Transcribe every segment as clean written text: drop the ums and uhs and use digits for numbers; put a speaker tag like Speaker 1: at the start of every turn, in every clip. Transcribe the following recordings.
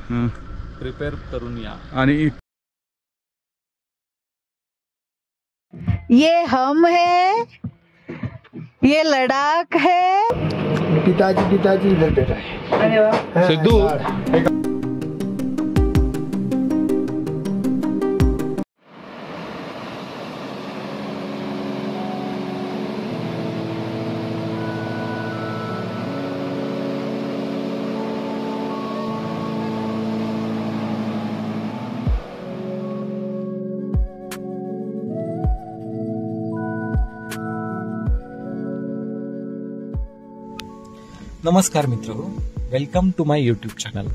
Speaker 1: Prepare करून या।
Speaker 2: आणि
Speaker 3: ये हम है, ये लडाख है।
Speaker 4: पिताजी इधर बैठा है।
Speaker 3: अरे वाह
Speaker 2: सिद्धू
Speaker 5: नमस्कार मित्र, welcome to my YouTube channel.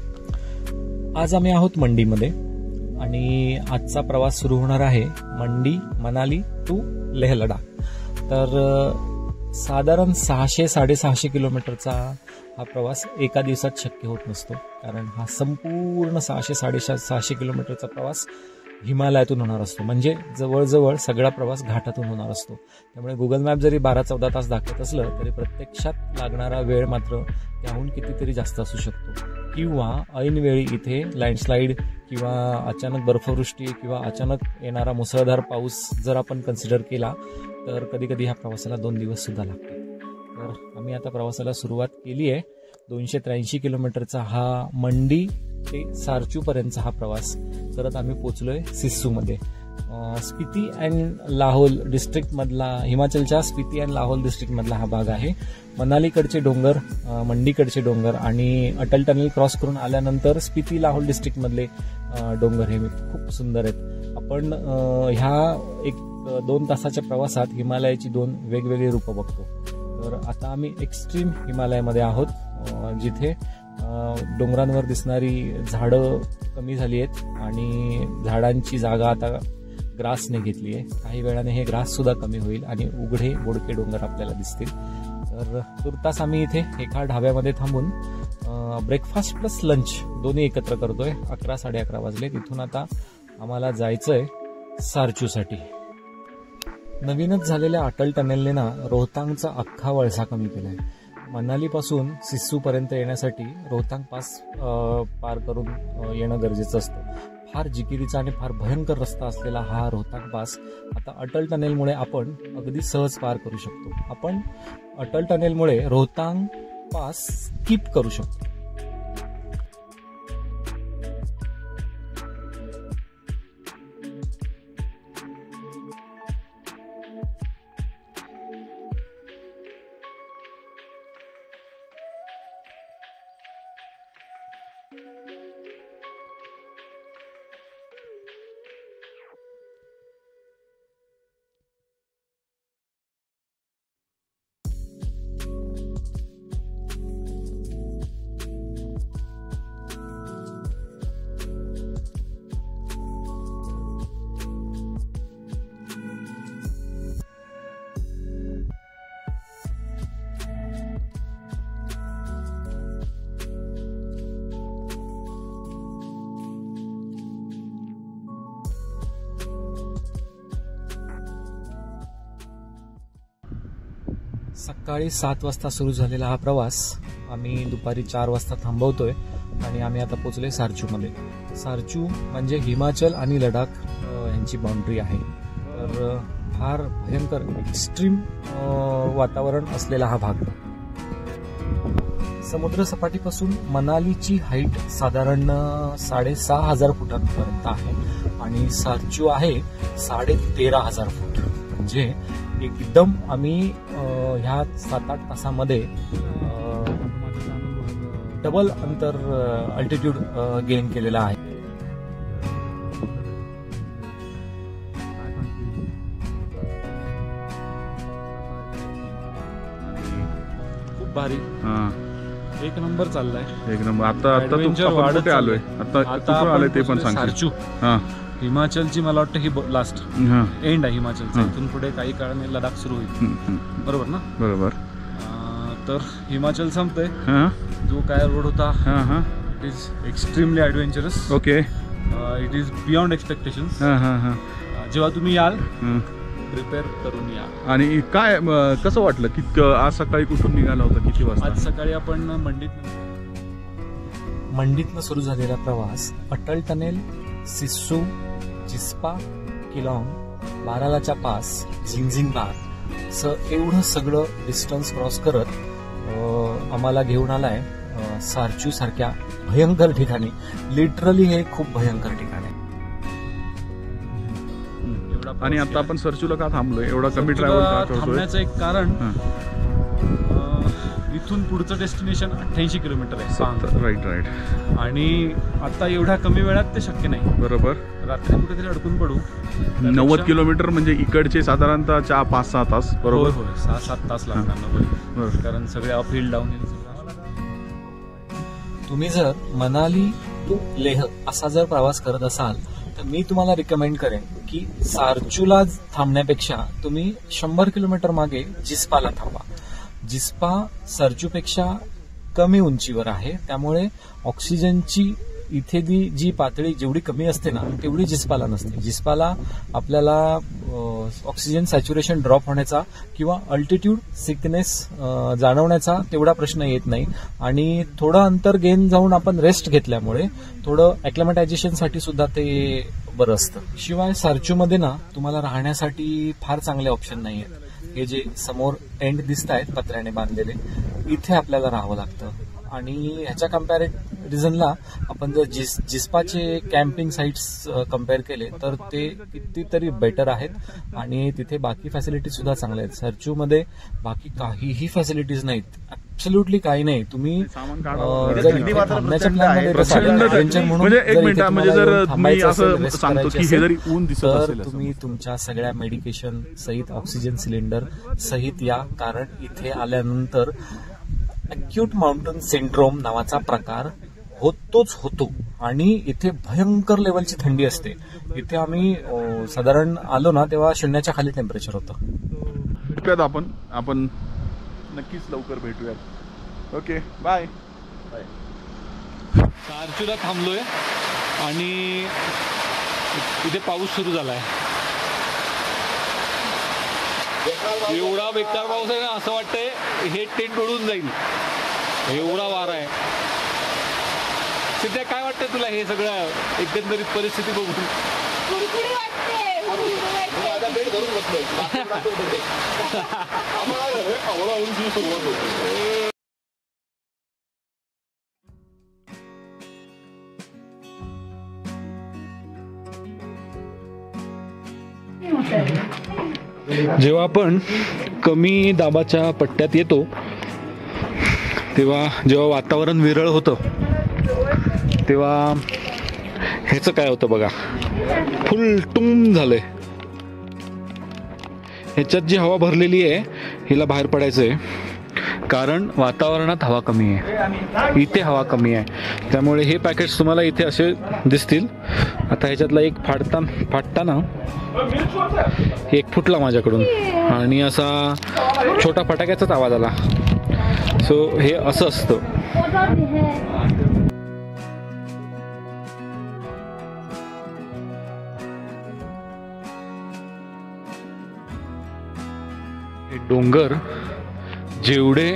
Speaker 5: आज आम्ही आहोत मंडीमध्ये आणि आजचा प्रवास सुरू होणार आहे मंडी मनाली टू लेह लडाख। तर साधारण 600-650 किलोमीटरचा हा प्रवास एका दिवसात शक्य होत नसतो, कारण हा संपूर्ण 600-650 किलोमीटरचा प्रवास हिमालयातून होणार असतो। म्हणजे जवळजवळ सगळा प्रवास घाटातून होणार असतो। त्यामुळे गुगल मॅप जरी 12-14 तास दाखवत असलं तरी प्रत्यक्षात लागणारा वेळ मात्र त्याहून कितीतरी जास्त असू शकतो, किंवा ऐनवेळी इथे लँडस्लाईड किंवा अचानक बर्फवृष्टी किंवा अचानक येणारा मुसळधार पाऊस जर आपण कन्सिडर केला तर कधी कधी ह्या प्रवासाला 2 दिवस सुद्धा लागतात। तर आम्ही आता प्रवासाला सुरुवात केली आहे। 283 किलोमीटरचा हा मंडी ते सारचू पर्यंतचा हा प्रवास करत आम्ही पोहोचलोय सिस्सूमध्ये। स्पिती अँड लाहोल डिस्ट्रिक्ट मधला, हिमाचलच्या स्पिती अँड लाहोल डिस्ट्रिक्ट मधला हा भाग आहे। मनालीकडचे डोंगर, मंडीकडचे डोंगर आणि अटल टनल क्रॉस करून आल्यानंतर स्पिती लाहोल डिस्ट्रिक्ट मधले डोंगर हे खूप सुंदर आहेत। आपण ह्या 1-2 तासाच्या प्रवासात हिमालयाची 2 वेगवेगळी रूपं बघतो। तर आता आम्ही एक्स्ट्रीम हिमालयामध्ये आहोत, जिथे डोंगरांवर दिसणारी झाडं कमी झाली आहेत आणि झाडांची जागा आता ग्रासने घेतली आहे। काही वेळाने हे ग्रास सुद्धा कमी होईल आणि उघडे बोडके डोंगर आपल्याला दिसतील। तर तुर्तास आम्ही इथे एका ढाब्यामध्ये थांबून ब्रेकफास्ट प्लस लंच दोन्ही एकत्र करतोय। 11-11:30 वाजले। तिथून आता आम्हाला जायचंय सारचूसाठी। नवीनच झालेल्या अटल टनेलने ना रोहतांगचा अख्खा वळसा कमी केलाय। मनालीपासून सिस्सू पर्यंत येण्यासाठी रोहतांग पास पार करून येणं गरजेचं असतं। फार जिकिरीचा आणि फार भयंकर रस्ता असलेला हा रोहतांग पास आता अटल टनेलमुळे आपण अगदी सहज पार करू शकतो। आपण अटल टनेलमुळे रोहतांग पास स्किप करू शकतो। सकाळी 7 वाजता सुरू झालेला हा प्रवास आम्ही दुपारी 4 वाजता थांबवतोय आणि आम्ही आता पोहोचलोय सारचूमध्ये। सारचू म्हणजे हिमाचल आणि लडाख यांची बाउंड्री आहे। तर फार भयंकर एक्स्ट्रीम वातावरण असलेला हा भाग। समुद्र सपाटीपासून मनालीची हाईट साधारण 6,500 फुटांपर्यंत आहे आणि सारचू आहे 13,500 फूट। म्हणजे एकदम आम्ही ह्या 7-8 तासामध्ये डबल अंतर अल्टिट्यूड गेन केलेला आहे।
Speaker 1: खूप भारी, एक नंबर चाललाय,
Speaker 2: एक नंबर। आता कुठे आलोय, आता आलोय ते पण सांग।
Speaker 1: सारचू हिमाचलची मला वाटतं ही लास्ट एंड आहे हिमाचलचा। इथून पुढे काही काळाने लडाख सुरू होईल, बरोबर ना?
Speaker 2: बरोबर।
Speaker 1: तर हिमाचल संपतंय। जो काय रोड होता it is extremely adventurous.
Speaker 2: Okay,
Speaker 1: it is beyond expectations. जेव्हा तुम्ही याल प्रिपेअर करून या।
Speaker 2: आणि काय कसं वाटलं की आज सकाळी कुठून निघाला होता, किती वाजता?
Speaker 1: आज सकाळी आपण
Speaker 5: मंडीतनं सुरू झालेला प्रवास अटल टनेल, सिस्सू, जिस्पा, किलॉंग, बारालाचा पास, झिंगझिंग बाग एवढं सगळं डिस्टन्स क्रॉस करत आम्हाला घेऊन आलाय सारचू सारख्या भयंकर ठिकाणी. लिटरली हे खूप भयंकर ठिकाण आहे.
Speaker 2: आणि आता आपण सरचूला का थांबलोय? एवढा कमी ट्रॅव्हल का करतोय?
Speaker 1: थांबण्याचं एक कारण इथून पुढचं डेस्टिनेशन 88 किलोमीटर आहे.
Speaker 2: राईट.
Speaker 1: आणि आता एवढ्या कमी वेळात ते शक्य नाही.
Speaker 2: बरोबर.
Speaker 1: रात्री कुठेतरी अडकून पडू.
Speaker 2: 90 किलोमीटर म्हणजे इकडचे साधारणतः 5-6 तास. बरोबर.
Speaker 1: 6-7 तास लागणार. कारण सगळे अप हिल डाऊन हिल.
Speaker 5: तुम्ही जर मनाली टू लेह असा जर प्रवास करत असाल तर मी तुम्हाला रिकमेंड करेन की सारचूला थांबण्यापेक्षा तुम्ही 100 किलोमीटर मागे जिस्पाला थांबा. जिस्पा सरचूपेक्षा कमी उंचीवर आहे, त्यामुळे ऑक्सिजनची इथे जी पातळी जेवढी कमी असते ना तेवढी जिस्पाला नसते. जिस्पाला आपल्याला ऑक्सिजन सॅच्युरेशन ड्रॉप होण्याचा किंवा अल्टिट्यूड सिकनेस जाणवण्याचा तेवढा प्रश्न येत नाही. आणि थोडं अंतर गेन जाऊन आपण रेस्ट घेतल्यामुळे थोडं ॲक्लमॅटायझेशनसाठी सुद्धा ते बरं असतं. शिवाय सारचूमध्ये ना तुम्हाला राहण्यासाठी फार चांगले ऑप्शन नाही आहेत. हे जे समोर टेंट दिसत आहेत पत्र्याने बांधलेले, इथे आपल्याला राहावं लागतं. आणि ह्याच्या कम्पॅरिझनला आपण जर जिस्पाचे कॅम्पिंग साईट्स कम्पेअर केले तर ते कितीतरी बेटर आहेत आणि तिथे बाकी फॅसिलिटीज सुद्धा चांगल्या आहेत. सरचूमध्ये बाकी काहीही फॅसिलिटीज नाहीत, ऍब्सोल्युटली काही नाही. तुम्ही थांबण्याच्या प्लॅनमध्ये तर तुम्ही तुमच्या सगळ्या मेडिकेशन सहित ऑक्सिजन सिलेंडर सहित या, कारण इथे आल्यानंतर अक्यूट माउंटन सिंड्रोम नावाचा प्रकार होतो आणि इथे भयंकर लेवलची थंडी असते. इथे आम्ही साधारण आलो ना तेव्हा 0च्या खाली टेम्परेचर होतं.
Speaker 2: भेटूयात आपण नक्कीच लवकर भेटूयात. Okay, bye.
Speaker 1: सारचूला थांबलोय आणि इथे पाऊस सुरू झालाय. एवढा बेकार पाऊस आहे ना, असं वाटतंय हे टेंट उडून जाईल, एवढा वारा आहे. सध्या काय वाटतंय तुला हे सगळं एकंदरीत परिस्थिती बघून? जेव्हा आपण कमी दाबाच्या पट्ट्यात येतो तेव्हा जेव्हा वातावरण विरळ होतं तेव्हा ह्याचं काय होतं बघा, फुल टुम झालंय. ह्याच्यात जी हवा भरलेली आहे हिला बाहेर पडायचं आहे, कारण वातावरणात हवा कमी आहे, इथे हवा कमी आहे. त्यामुळे हे पॅकेट्स तुम्हाला इथे असे दिसतील. आता ह्याच्यातला एक फाटताना एक फुटला माझ्याकडून आणि असा छोटा फटाक्याचाच आवाज आला. सो हे असं असतं. हे डोंगर जेवढे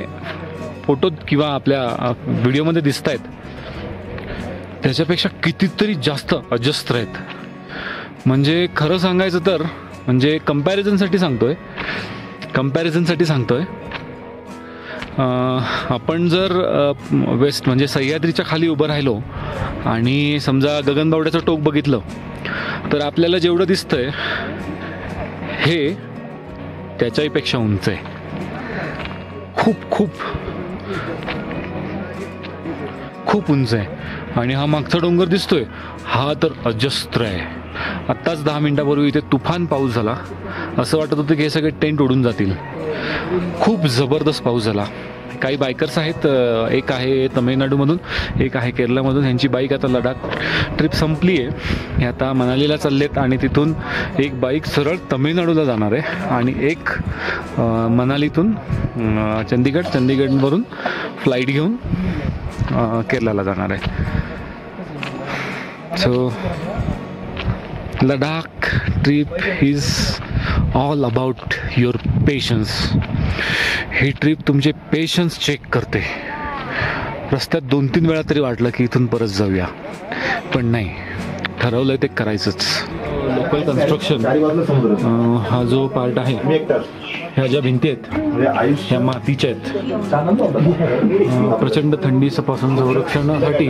Speaker 1: फोटो किंवा आपल्या व्हिडिओमध्ये दिसत आहेत त्याच्यापेक्षा कितीतरी जास्त अजस्त्र आहेत. म्हणजे खरं सांगायचं तर म्हणजे कंपॅरिझनसाठी सांगतोय आपण जर वेस्ट म्हणजे सह्याद्रीच्या खाली उभं राहिलो आणि समजा गगनबावड्याचं टोक बघितलं तर आपल्याला जेवढं दिसतंय हे त्याच्यापेक्षा उंच आहे. खूप खूप खूप उंच आहे. आणि हा मागचा डोंगर दिसतोय हा तर अजस्त्र आहे. आत्ताच 10 मिनिटापूर्वी इथे तुफान पाऊस झाला. असं वाटत होतं की हे सगळे टेंट उडून जातील. खूप जबरदस्त पाऊस झाला. काही बायकर्स आहेत, एक आहे तमिळनाडूमधून, एक आहे केरळमधून. ह्यांची बाईक आता लडाख ट्रिप संपली आहे, हे आता मनालीला चाललेत आणि तिथून एक बाईक सरळ तमिळनाडूला जाणार आहे आणि एक मनालीतून चंदीगडवरून फ्लाईट घेऊन केरळला जाणार आहे. So Ladakh trip is all about your patience. He trip तुमचे पेशन्स चेक करते. रस्त्यात 2-3 वेळा तरी वाटलं की इथून परत जाऊया, पण नाही, ठरवलंय ते करायचंच. लोकल कन्स्ट्रक्शन हा जो पार्ट आहे, ह्या ज्या भिंती आहेत ह्या मातीच्या आहेत. प्रचंड थंडीपासून संरक्षणासाठी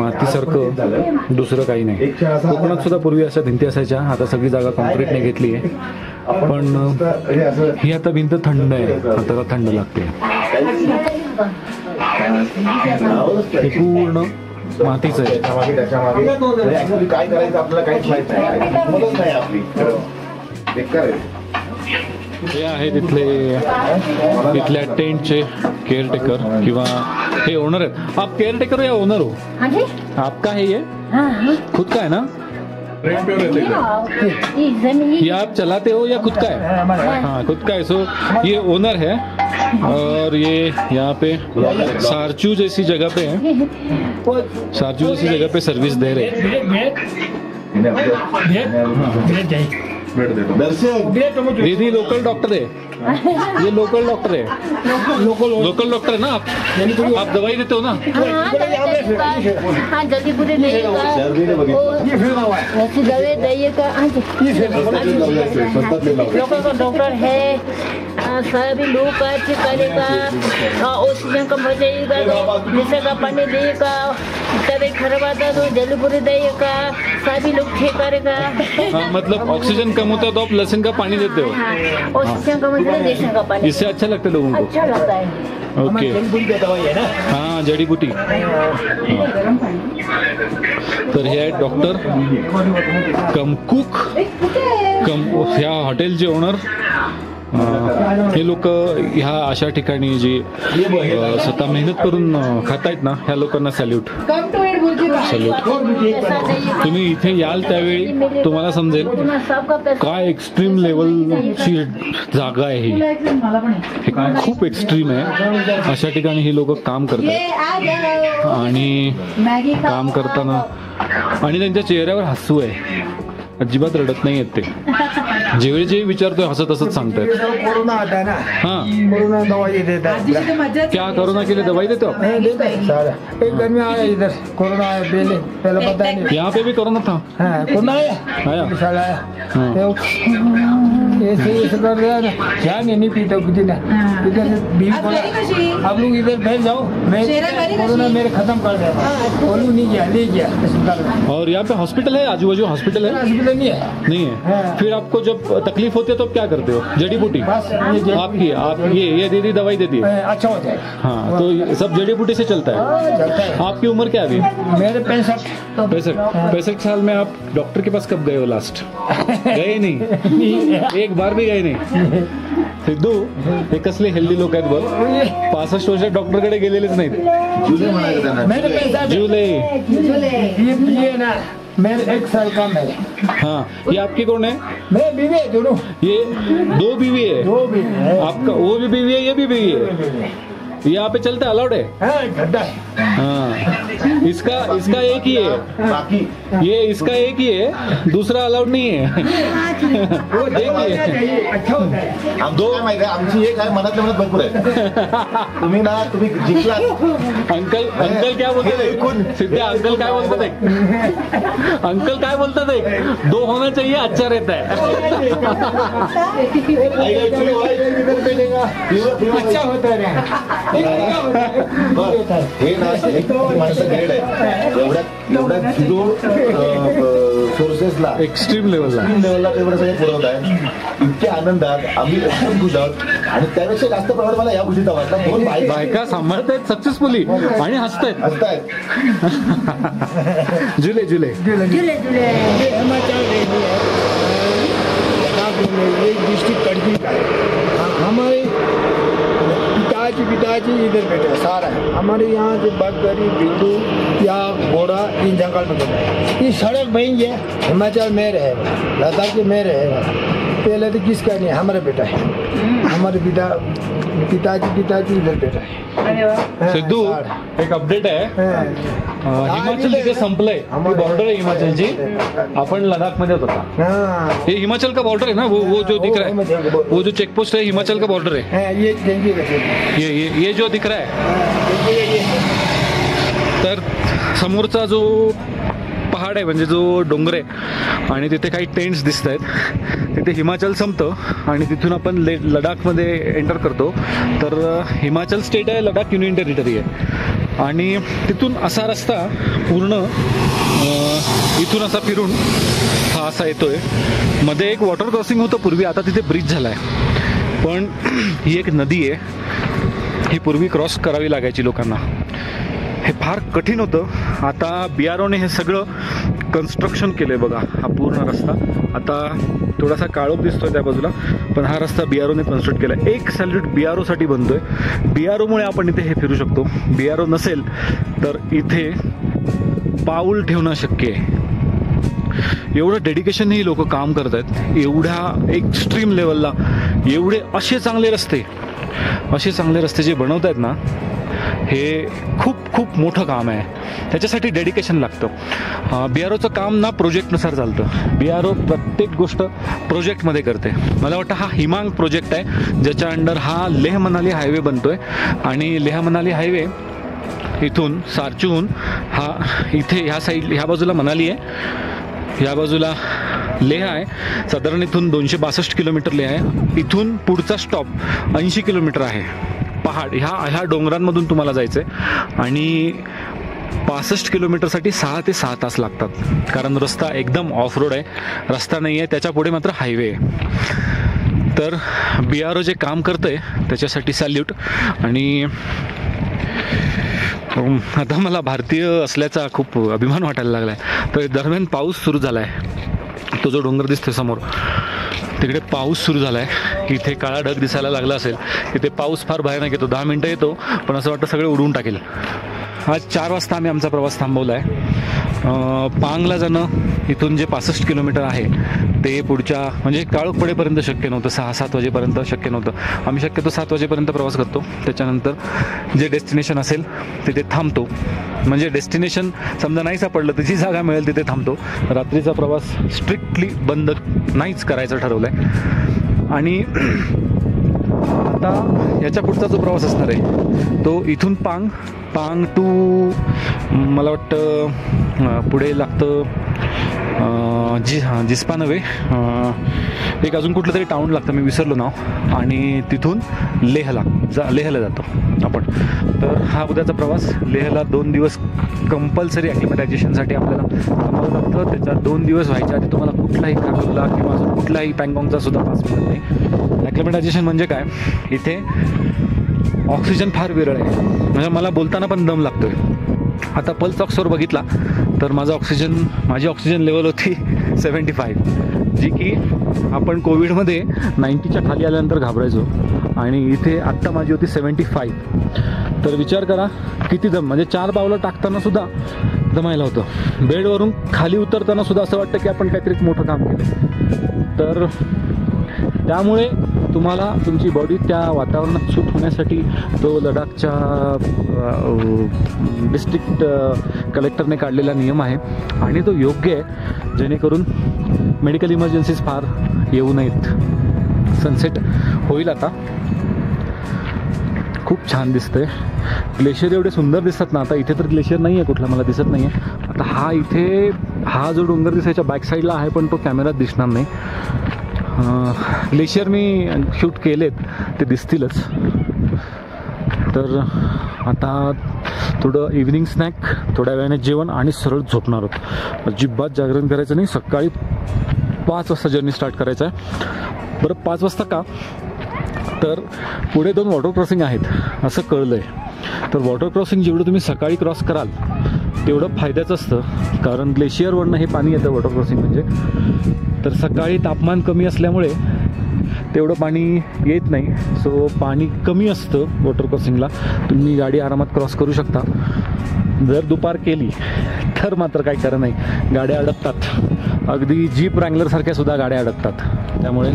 Speaker 1: मातीसारखं दुसरं काही नाही. कोकणात सुद्धा पूर्वी अशा भिंती असायच्या, आता सगळी जागा कॉन्क्रीटने घेतली आहे. पण ही आता भिंत थंड आहे, हाताला थंड लागते. हे पूर्ण मातीचं आहे.
Speaker 4: काय करायचं आपल्याला काहीच माहित नाही आपली.
Speaker 1: हे आहे तिथल्या टेंटचे केअरटेकर किंवा हे ओनर आहेत. आप केअरटेकर या ओनर हो? आपका है ये? खुद का है ना? ये आप चलाते हो या खुद का है? हाँ, खुद का है. सो ये ओनर है और ये यहाँ पे सारचू जैसी जगह पे है. सारचू जैसी जगह पे सर्विस दे रहे हैं. दीदी लोकल डॉक्टर है, ये लोकल डॉक्टर है. लोकल डॉक्टर है ना आप दवाई देते हो ना?
Speaker 6: हाँ, जल्दी पूरे लोकल का डॉक्टर है. सभी लोग का चेक करेगा, ऑक्सीजन कम हो जाएगा तो जैसे का पानी देगा, तबीयत खराब आता तो जल्दी पूरे देगा, सभी लोग ठीक करेगा.
Speaker 1: मतलब ऑक्सीजन कम होता है तो आप लहसुन का पानी देते हो?
Speaker 6: ऑक्सीजन कम होता है लहसुन का पानी.
Speaker 1: इससे अच्छा लगता है लोगों को?
Speaker 6: अच्छा लगता है.
Speaker 1: ओके. हाँ, जड़ी बूटी. तर हे आहेत डॉक्टर कम कुक कम ह्या हॉटेलचे ओनर. हे लोक ह्या अशा ठिकाणी जी स्वतः मेहनत करून खातायत ना, ह्या लोकांना सॅल्यूट. तुम्ही इथे याल त्यावेळी तुम्हाला समजेल काय एक्स्ट्रीम लेवलची जागा आहे ही. हे खूप एक्स्ट्रीम आहे. अशा ठिकाणी ही लोक काम करतात आणि काम करताना आणि त्यांच्या चेहऱ्यावर हसू आहे, अजिबात रडत नाही आहेत ते. जे विचारतोय हसत हसत सांगतायत.
Speaker 4: कोरोना आता है ना,
Speaker 1: हाँ,
Speaker 4: कोरोना दवाई देता है.
Speaker 1: क्या कोरोना के लिए दवाई देते हो?
Speaker 4: देता है सारा. एक घर में आया इधर कोरोना आया, पहले पता नहीं.
Speaker 1: यहाँ पे भी कोरोना था?
Speaker 4: हाँ, कोरोना आया साला आया. ऐसे कर रहा है ना, क्या नहीं पीता कुछ ना. इधर बीवी बोला आप लोग इधर बैठ जाओ, मैं कोरोना मेरे खत्म कर दिया. बोलू नहीं गया, ले गया अस्पताल में.
Speaker 1: और यहाँ पे हॉस्पिटल है? आजू बाजू हॉस्पिटल है?
Speaker 4: हॉस्पिटल नहीं है.
Speaker 1: नहीं है. फिर आपको जब तकलीफ होती है तो क्या करते हो? जड़ी बूटी
Speaker 4: बस
Speaker 1: आप ये दीदी दवाई देती है?
Speaker 4: अच्छा होता है.
Speaker 1: हाँ, तो ये सब जड़ी बूटी से चलता है.
Speaker 4: चलता है.
Speaker 1: आपकी उम्र क्या है अभी?
Speaker 4: मेरे
Speaker 1: 65 साल में आप डॉक्टर के पास कब गए हो लास्ट? गए नहीं, एक बार भी गए नहीं. सिद्धू, हे कसले हेल्दी लोक आहेत बघ. 65 वर्षात डॉक्टरकडे गेलेलेच नाहीत.
Speaker 4: मेरे 65
Speaker 1: जुले.
Speaker 4: ये ना मेरे 1 साल का मेरे.
Speaker 1: हाँ, ये आपकी कौन है?
Speaker 4: मैं बीवी है दोनों.
Speaker 1: ये 2 बीवी है. 2
Speaker 4: बीवी है.
Speaker 1: आपका वो भी बीवी है, ये भी बीवी है. यहाँ पे चलता है, अलाउड है?
Speaker 4: गड्ढा है.
Speaker 1: हाँ, इसका एक ही है.
Speaker 2: बाकी
Speaker 1: ये इसका एक ही है, दूसरा अलाउड नहीं है. एक ही है.
Speaker 4: अच्छा होता है.
Speaker 2: दो माहिती आहे, आमची एक आहे, मनातल्या मनात भरपूर आहे. तुम्ही जिंकला.
Speaker 1: अंकल क्या बोलते थे? सिद्धे अंकल काय बोलते थे? अंकल काय बोलते थे? 2 होना चाहिए, अच्छा रहता है.
Speaker 4: अच्छा होता है.
Speaker 2: हे ना एक माणसं ग्रेड आहे. एवढ्या झिरो सोर्सेसला
Speaker 1: एक्स्ट्रीम लेवलला
Speaker 2: तेवढं सगळं पुरवत आहे. इतक्या आनंदात आम्ही एकदम खुश आहोत. आणि त्यापेक्षा जास्त प्रमाणात मला या गोष्टीचा वाटला. 2
Speaker 1: बायका सांभाळतायत सक्सेसफुली आणि हसतायत. जुले
Speaker 4: एक डिस्ट्रिक्ट कड़की का है. हमारे पिताजी इधर बैठे सारा है. हमारे यहाँ से बकरी बिल्लू या घोड़ा इन जंगल में बैठे हैं. ये सड़क बहेंगे, हिमाचल में रहेगा, लद्दाख में रहेगा. पहले तो किसका नहीं, हमारा बेटा है. हमारे पिताजी इधर बैठा है.
Speaker 1: सिद्धू, एक अपडेट आहे. हिमाचल इथे संपलंय. बॉर्डर आहे हिमाचलची. आपण लडाख मध्ये होता. ये हिमाचल का बॉर्डर है ना, वो जो दिख रहा है, वो जो चेक पोस्ट है हिमाचल का बॉर्डर है.
Speaker 4: ये
Speaker 1: ये जो दिख रहा है तर समोरचा जो पहाड आहे म्हणजे जो डोंगर आहे आणि तिथे काही टेंट्स दिसत आहेत, तिथे हिमाचल संपतं आणि तिथून आपण लडाखमध्ये एंटर करतो. तर हिमाचल स्टेट आहे, लडाख युनियन टेरिटरी आहे आणि तिथून असा रस्ता पूर्ण इथून असा फिरून हा असा येतोय. मध्ये एक वॉटर क्रॉसिंग होतं पूर्वी, आता तिथे ब्रिज झाला आहे. पण ही एक नदी आहे, ही पूर्वी क्रॉस करावी लागायची लोकांना. हे फार कठीण होतं. आता BROने हे सगळं कन्स्ट्रक्शन केलं आहे बघा. हा पूर्ण रस्ता आता थोडासा काळोख दिसतोय त्या बाजूला, पण हा रस्ता BROने कन्स्ट्रक्ट केला आहे. एक सॅल्यूट BROसाठी बनतोय. BROमुळे आपण इथे हे फिरू शकतो. BRO नसेल तर इथे पाऊल ठेवणं शक्य आहे. एवढं डेडिकेशन ही लोक काम करत आहेत, एवढ्या एक्स्ट्रीम लेवलला. एवढे असे चांगले रस्ते जे बनवत आहेत ना, हे खूप मोठं काम आहे. त्याच्यासाठी डेडिकेशन लागतं. BROचं काम ना प्रोजेक्टनुसार चालतं. BRO प्रत्येक गोष्ट प्रोजेक्टमध्ये करते. मला वाटतं हा हिमांग प्रोजेक्ट आहे ज्याच्या अंडर हा लेह मनाली हायवे बनतोय. आणि लेह मनाली हायवे इथून सारचूहून हा इथे ह्या साईड, ह्या बाजूला मनाली आहे, या बाजूला लेह आहे. साधारण इथून 262 किलोमीटर लेह आहे. इथून पुढचा स्टॉप 80 किलोमीटर आहे. पहाड ह्या डोंगरांमधून तुम्हाला जायचं आहे आणि 65 किलोमीटरसाठी 6 ते 6 तास लागतात, कारण रस्ता एकदम ऑफ रोड आहे, रस्ता नाही आहे. त्याच्या पुढे मात्र हायवे आहे. तर BRO जे काम करतंय त्याच्यासाठी सॅल्यूट. आणि आता मला भारतीय असल्याचा खूप अभिमान वाटायला लागला आहे. तर दरम्यान पाऊस सुरू झाला आहे. तो जो डोंगर दिसतोय समोर, तिकडे पाऊस सुरू झाला आहे. इथे काळा ढग दिसायला लागला असेल. इथे पाऊस फार भयानक येतो, 10 मिनटं येतो, पण असं वाटतं सगळे उडवून टाकेल. आज 4 वाजता आम्ही आमचा प्रवास थांबवला आहे. पांगला जाणं इथून जे 65 किलोमीटर आहे ते पुढच्या म्हणजे काळोख पडेपर्यंत शक्य नव्हतं. 6-7 वाजेपर्यंत शक्य नव्हतं. आम्ही शक्यतो 7 वाजेपर्यंत प्रवास करतो. त्याच्यानंतर जे डेस्टिनेशन असेल तिथे थांबतो. म्हणजे डेस्टिनेशन समजा नाही सापडलं तर जी जागा मिळेल तिथे थांबतो. रात्रीचा प्रवास स्ट्रिक्टली बंद नाहीच करायचं ठरवलं आहे. आणि आता याच्या पुढचा जो प्रवास असणार आहे तो इथून पांग टू मला वाटतं पुढे लागतं जिस्पा नव्हे, एक अजून कुठलं तरी टाऊन लागतं, मी विसरलो नाव. आणि तिथून लेहला जातो आपण. तर हा उद्याचा प्रवास. लेहला 2 दिवस कंपल्सरी ॲक्लिमॅटायझेशनसाठी आपल्याला थांबावं लागतं. त्याच्यात 2 दिवस व्हायच्या आधी तुम्हाला कुठलाही कागदला किंवा अजून कुठलाही पँगॉंगचा सुद्धा पास मिळत नाही. ॲक्लिमॅटायझेशन म्हणजे काय, इथे ऑक्सिजन फार विरळ आहे. म्हणजे मला बोलताना पण दम लागतोय. आता पल्स ऑक्सवर बघितला तर माझी ऑक्सिजन लेवल होती 75, जी की आपण कोविडमध्ये 90च्या खाली आल्यानंतर घाबरायचो. आणि इथे आत्ता माझी होती 75. तर विचार करा किती दम, म्हणजे 4 पावलं टाकताना सुद्धा दमायला होतं. बेडवरून खाली उतरताना सुद्धा असं वाटतं की आपण काहीतरी मोठं काम केलं. तर त्यामुळे तुम्हाला तुमची बॉडी त्या वातावरणात सूट होण्यासाठी तो लडाखच्या डिस्ट्रिक्ट कलेक्टरने काढलेला नियम आहे आणि तो योग्य आहे, जेणेकरून मेडिकल इमर्जन्सीज फार येऊ नयेत. सनसेट होईल आता. खूप छान दिसतंय. ग्लेशियर एवढे सुंदर दिसतात ना. आता इथे तर ग्लेशियर नाही आहे कुठला, मला दिसत नाही आहे. आता हा जो डोंगर दिसायच्या बॅक साईडला आहे, पण तो कॅमेऱ्यात दिसणार नाही. ग्लेशियर मी शूट केलेत, ते दिसतीलच. तर आता थोडं इव्हिनिंग स्नॅक, थोड्या वेळाने जेवण आणि सरळ झोपणार आहोत. अजिबात जागरण करायचं नाही. सकाळी 5 वाजता जर्नी स्टार्ट करायचं आहे. बरं 5 वाजता का, तर पुढे 2 वॉटर क्रॉसिंग आहेत असं कळलं आहे. तर वॉटर क्रॉसिंग जेवढं तुम्ही सकाळी क्रॉस कराल तेवढं फायद्याचं असतं, कारण ग्लेशियरवरनं हे पाणी येतं वॉटर क्रॉसिंग म्हणजे. तर सकाळी तापमान कमी असल्यामुळे तेवढं पाणी येत नाही. सो पाणी कमी असतं वॉटर क्रॉसिंगला. तुम्ही गाडी आरामात क्रॉस करू शकता. जर दुपार केली तर मात्र काही खरं नाही, गाड्या अडकतात. अगदी जीप रँगलरसारख्या सुद्धा गाड्या अडकतात. त्यामुळे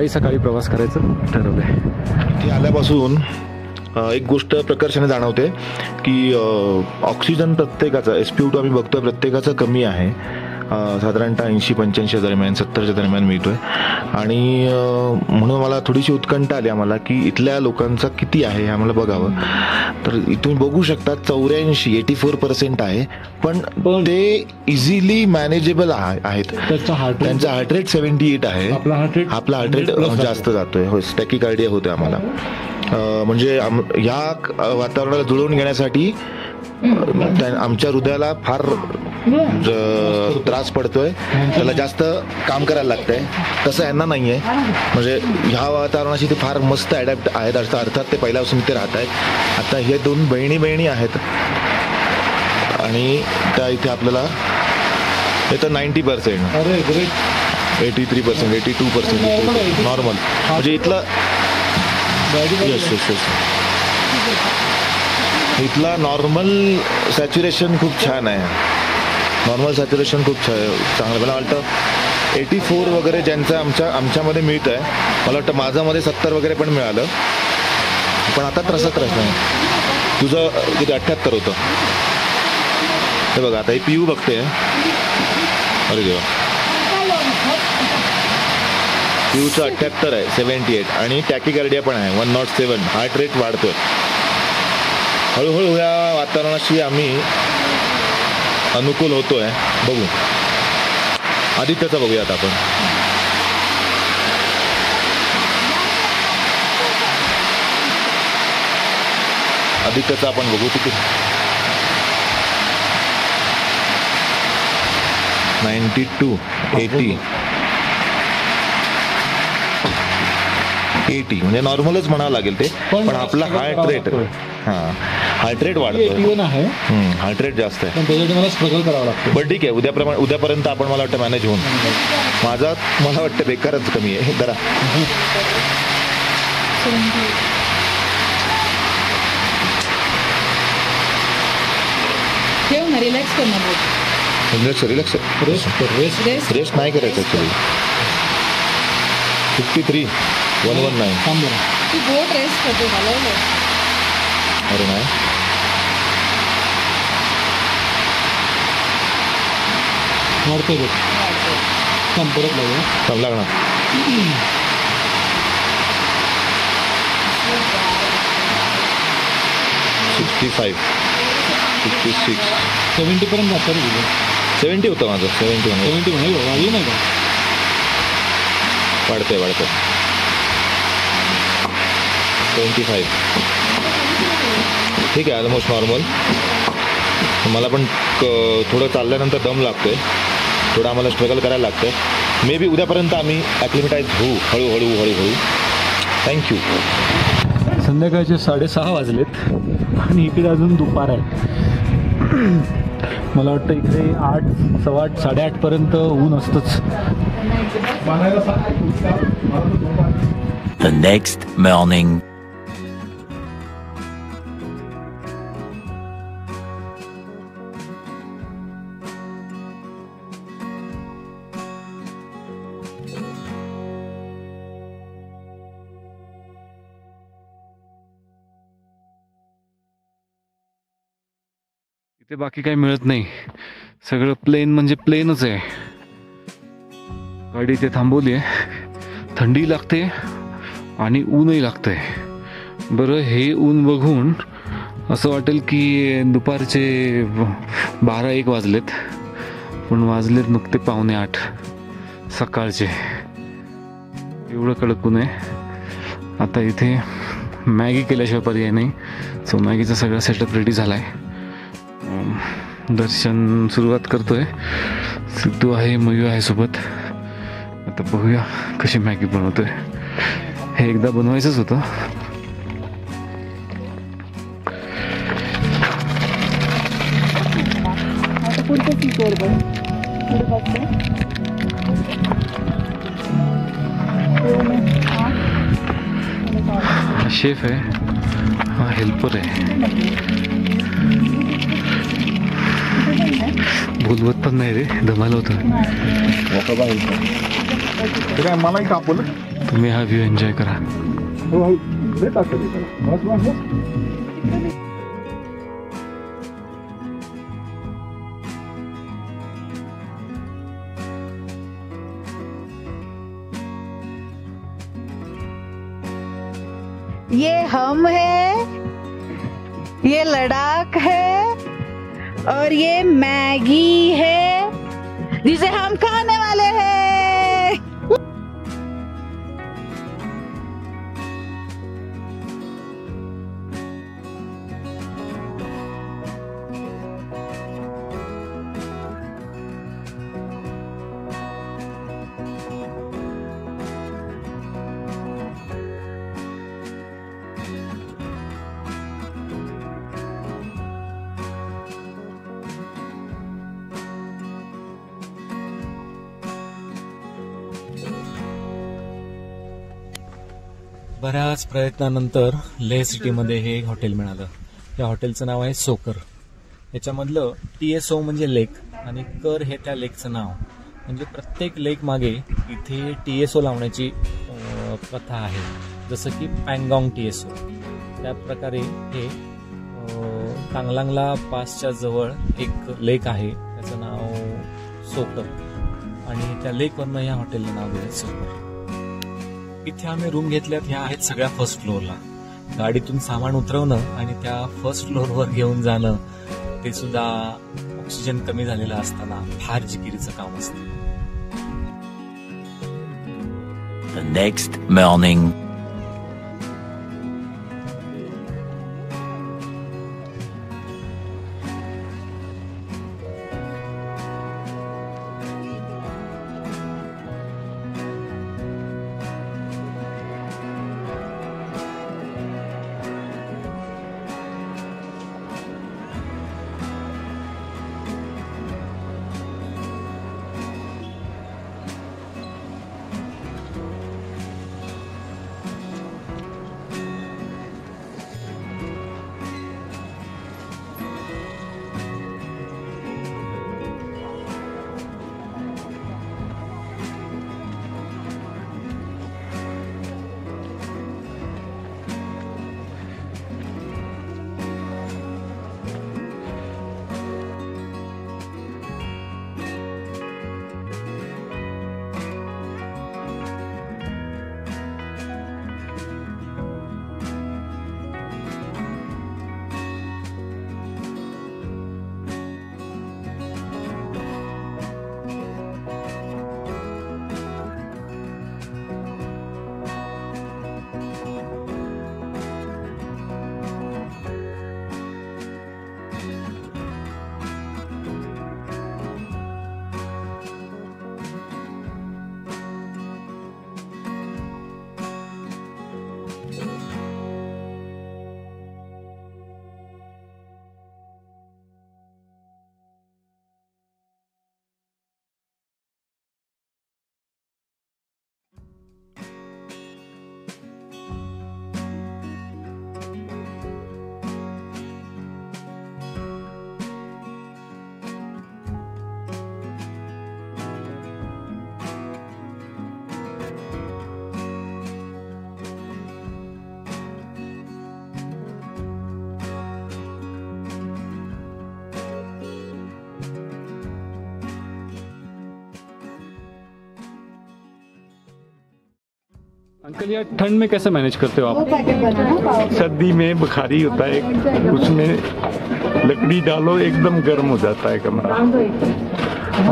Speaker 1: सकाळी प्रवास करायचं ठरवलं आहे.
Speaker 2: इथे आल्यापासून एक गोष्ट प्रकर्षाने जाणवते की ऑक्सिजन प्रत्येकाचा SpO2 आम्ही बघतोय प्रत्येकाचा कमी आहे. साधारणतः 80-85 दरम्यान, 70च्या दरम्यान मिळतोय. आणि म्हणून मला थोडीशी उत्कंठा आली आम्हाला की इथल्या लोकांचा किती आहे हे आम्हाला बघावं. तर इथून बघू शकता 84% आहे, पण ते इझिली मॅनेजेबल आहेत. त्यांचा हार्ट रेट 78 आहे. आपला हार्ट रेट जास्त जातोय. हो, टॅकीकार्डिया होते आम्हाला. म्हणजे ह्या वातावरणाला जुळवून घेण्यासाठी आमच्या हृदयाला फार त्रास पडतोय, त्याला जास्त काम करायला लागतंय. तसं यांना नाही आहे. म्हणजे ह्या वातावरणाशी ते फार मस्त ॲडॅप्ट आहेत. अर्थात ते पहिल्यापासून ते राहत आहेत. आता हे 2 बहिणी आहेत आणि त्या इथे आपल्याला येतं 90%, 83%, 82% नॉर्मल. म्हणजे इथलं इथला नॉर्मल सॅच्युरेशन खूप छान आहे. नॉर्मल सॅच्युरेशन खूप चांगलं. मला वाटतं 84 वगैरे ज्यांचं आमच्यामध्ये मिळतं आहे, मला वाटतं माझ्यामध्ये 70 वगैरे पण मिळालं. पण आता तसं त्रास नाही. तुझं किती 78 होतं. हे बघा आता हे पिऊ बघते. अरे देवा, पिऊचं 78 आहे, 78 आणि टॅकीकार्डिया पण आहे 107. हार्ट रेट वाढतोय. हळूहळू या वातावरणाशी आम्ही अनुकूल होतोय. बघू आदित्यचा बघूयात आपण. आदित्यचा आपण बघू किती. 92, 80 म्हणजे नॉर्मलच म्हणावं लागेल ते. पण आपला हार्ट रेट वाढतो. हार्ट रेट जास्त आहे.
Speaker 1: त्याच्यासाठी मला स्ट्रगल करावं लागतं.
Speaker 2: बरं ठीक आहे, उद्यापर्यंत आपण मला वाटतं मॅनेज होऊन. मला वाटतं बेकारच कमी आहे जरा.
Speaker 3: ठेव ना, रिलॅक्स कर ना.
Speaker 2: रिलॅक्स रेस्ट नाही करायचं ॲक्च्युली. 53, 119.
Speaker 3: तू बोट रेस्ट करतो मला.
Speaker 2: अरे नाही,
Speaker 1: वाढतोय बघ. परत
Speaker 2: लागणार. 65, 66,
Speaker 1: 70 पर्यंत जातं.
Speaker 2: 70 होतं माझं. 71
Speaker 1: नाही का.
Speaker 2: वाढतंय 75. ठीक आहे, ऑलमोस्ट नॉर्मल. मला पण थोडं चालल्यानंतर दम लागतोय. थोडं आम्हाला स्ट्रगल करायला लागतंय. मे बी उद्यापर्यंत आम्ही ॲक्लिमेटाईज होऊ हळूहळू. थँक्यू.
Speaker 1: संध्याकाळचे 6:30 वाजलेत आणि इकडे अजून दुपार आहे. मला वाटतं इकडे 8, 8:15, 8:30 पर्यंत ऊन असतंच.
Speaker 7: The next morning.
Speaker 1: इथे बाकी काही मिळत नाही. सगळं प्लेन म्हणजे प्लेनच आहे. गाडी इथे थांबवली आहे. थंडी लागते आणि ऊनही लागतंय. बरं, हे ऊन बघून असं वाटेल की दुपारचे 12-1 वाजलेत, पण वाजलेत नुकते 7:45 सकाळचे. एवढं कडक ऊन आहे. आता इथे मॅगी केल्याशिवाय पर्याय नाही. सो मॅगीचा सगळा सेटअप रेडी झाला आहे. दर्शन सुरुवात करतोय. सिद्धू आहे, मयू आहे सोबत. आता बघूया कशी मॅगी बनवतोय. हे एकदा बनवायचंच होतं. शेफ आहे हा, हेल्पर आहे. बोलवत पण नाही रे, धमाल होतं.
Speaker 2: मलाही कापलं.
Speaker 1: तुम्ही हा व्ह्यू एन्जॉय करा.
Speaker 7: ये हम है, ये लद्दाख है और ये मैगी है जिसे हम खाने वाले हैं।
Speaker 5: बऱ्याच प्रयत्नानंतर लेह सिटीमध्ये हे हॉटेल मिळालं. या हॉटेलचं नाव आहे सोकर. याच्यामधलं TSO म्हणजे लेक आणि कर हे त्या लेकचं नाव. म्हणजे प्रत्येक लेक मागे इथे TSO लावण्याची प्रथा आहे. जसं की पँगॉंग TSO. त्या प्रकारे हे टांगलांगला पासच्या जवळ एक लेक आहे, त्याचं नाव सोकर आणि त्या लेकवरनं या हॉटेलला नाव दिलं सोकर. इथे आम्ही रूम घेतल्यात. ह्या आहेत सगळ्या फर्स्ट फ्लोअरला. गाडीतून सामान उतरवणं आणि त्या फर्स्ट फ्लोअरवर घेऊन जाणं ते सुद्धा ऑक्सिजन कमी झालेला असताना फार जिकिरीचं काम असतं.
Speaker 8: The next morning.
Speaker 1: अंकल ये ठंड में कैसे मैनेज करते हो आप?
Speaker 9: सर्दी में बुखारी होता है, उसमें लकड़ी डालो एकदम गर्म हो जाता है कमरा।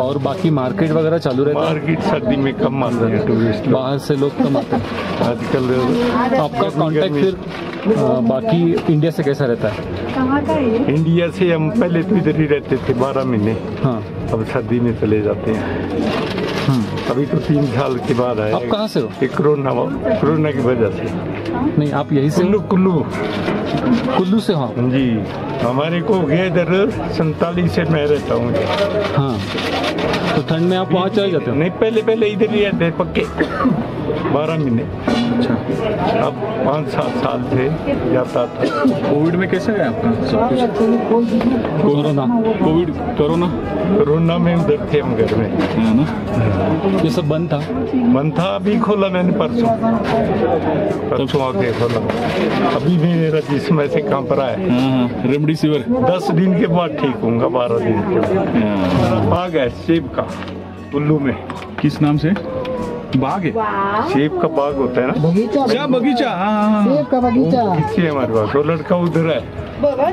Speaker 1: और बाकी मार्केट वगैरह चालू रहता है?
Speaker 9: मार्केट सर्दी में कम आते हैं टूरिस्ट,
Speaker 1: बाहर से लोग कम आते हैं
Speaker 9: आजकल।
Speaker 1: आपका कांटेक्ट फिर बाकी इंडिया से कैसा रहता है?
Speaker 9: इंडिया से हम पहले तो इधर ही रहते थे 12 महीने।
Speaker 1: हाँ,
Speaker 9: अब सर्दी में चले जाते हैं। अभी तो 3 साल के बाद आए।
Speaker 1: आप कहाँ से हो?
Speaker 9: कोरोना की वजह से।
Speaker 1: नहीं, आप यही से? कुल्लू से हो आप?
Speaker 9: जी, हमारे को गए इधर 47 से मैं रहता हूँ।
Speaker 1: हाँ, तो ठंड में आप वहाँ चले जाते हो?
Speaker 9: नहीं, पहले इधर ही रहते पक्के 12 महीने।
Speaker 1: अच्छा,
Speaker 9: अब 5-7 साल से जाता था।
Speaker 1: कोविड में कैसे गया आपका सब कुछ?
Speaker 9: कोरोना में उधर थे हम घर में,
Speaker 1: है ना? ये सब बंद था?
Speaker 9: अभी खोला मैंने परसों आके खोला। अभी भी मेरा जिस्म ऐसे कांप रहा है।
Speaker 1: रेमडेसिविर
Speaker 9: 10 दिन के बाद ठीक होऊंगा, 12 दिन के बाद। आ गए सेब का कुल्लू में।
Speaker 1: किस नाम से?
Speaker 9: बाग है, सेब का बाग होता है ना,
Speaker 4: बगीचा
Speaker 9: क्या बगीचा, हाँ
Speaker 4: सेब का बगीचा
Speaker 9: पीछे है हमारे पास। वो लड़का उधर है,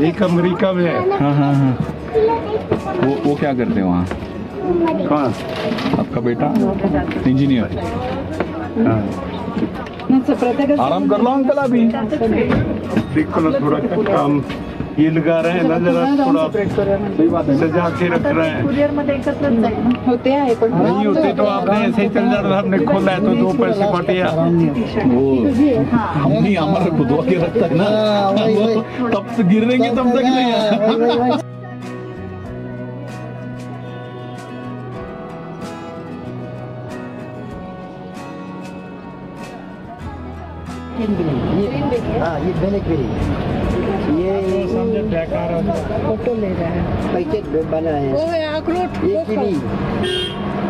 Speaker 9: एक अमेरिका में है।
Speaker 1: हाँ। वो क्या करते हैं वहाँ?
Speaker 9: कहाँ?
Speaker 1: आपका बेटा इंजीनियर।
Speaker 9: आराम कर लो अंकल अभी। देखो ना थोड़ा काम ये लगा रहे हैं ना, जरा थोड़ा सजा के रख रहे हैं।
Speaker 7: होते हैं पण
Speaker 9: नहीं होते तो आपने ऐसे ही चल जाना, आपने खोला है तो 2 पैसे बटिया।
Speaker 1: वो हम नहीं, हमारा खुदवा के रखता है ना, तब तक गिरेंगे तब तक नहीं।
Speaker 4: ये बेलेकबेरी, ये फोटो ले रहा है, पैकेट बना है।
Speaker 3: वो है अखरोट,
Speaker 4: ये कीवी,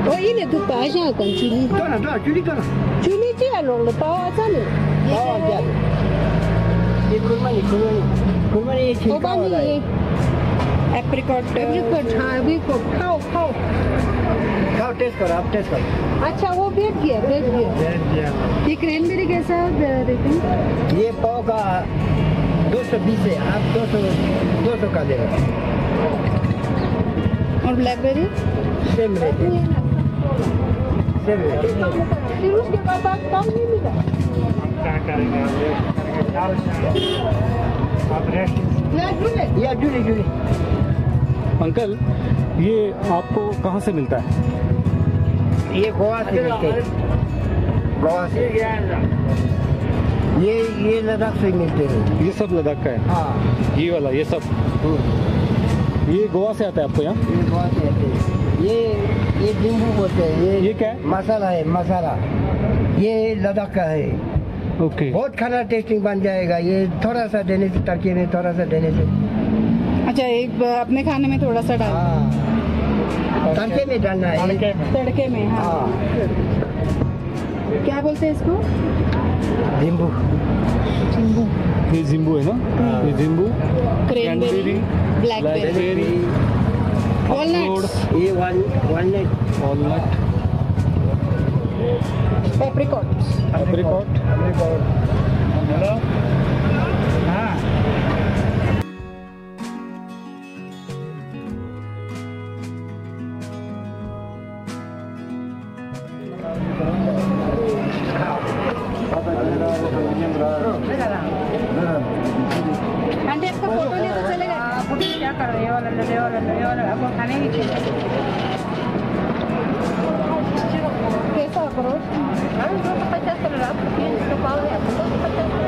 Speaker 3: वो इने तू पाशा kan chili.
Speaker 4: चुली तो
Speaker 3: Chili ची आलो पाव चालेल.
Speaker 4: ये कुरमानी ये छिलका वाला है।
Speaker 3: एप्रिकॉट हाँ एप्रिकॉट खाओ
Speaker 4: खाओ टेस्ट करो, आप टेस्ट करो।
Speaker 3: अच्छा वो भेज दिया ये क्रैनबेरी कैसा देते हैं?
Speaker 4: ये पाव का 220 है, आप 200 का देगा।
Speaker 3: और ब्लैकबेरी
Speaker 4: सेम रेट है, सेम रेट।
Speaker 3: फिर उसके बाद आप कम नहीं मिला।
Speaker 4: या जुली
Speaker 5: अंकल ये आपको कहाँ से मिलता है?
Speaker 4: ये गोवा से मिलते हैं, गोवा से। ये लद्दाख से मिलते हैं।
Speaker 5: ये सब लद्दाख का है?
Speaker 4: हाँ,
Speaker 5: ये वाला ये सब ये गोवा से आता है आपको यहाँ?
Speaker 4: ये गोवा से आते हैं। ये जिम्बू बोलते हैं।
Speaker 5: ये क्या है?
Speaker 4: मसाला है, मसाला। ये लद्दाख का है।
Speaker 5: ओके।
Speaker 4: बहुत खाना टेस्टिंग बन जाएगा। ये थोड़ा सा देने से, तड़के में थोड़ा सा देने से।
Speaker 7: अच्छा एक अपने खाने में थोड़ा सा डाल
Speaker 4: हाँ, तड़के में डालना है।
Speaker 7: तड़के में हाँ।
Speaker 4: हाँ,
Speaker 7: क्या बोलते हैं इसको?
Speaker 4: जिम्बू।
Speaker 5: ये जिम्बू है ना? ये जिम्बू,
Speaker 7: क्रैनबेरी, ब्लैकबेरी, वॉलनट्स,
Speaker 4: ये वॉलनट,
Speaker 7: एप्रिकॉट।
Speaker 3: आंटी आपका फोटो नहीं तो चलेगा? क्या कर रहे हो? ये वाला आपको खाने की चीज कैसा अखरोट? 250 कर रहा, 300 तो पाव है, 250 करके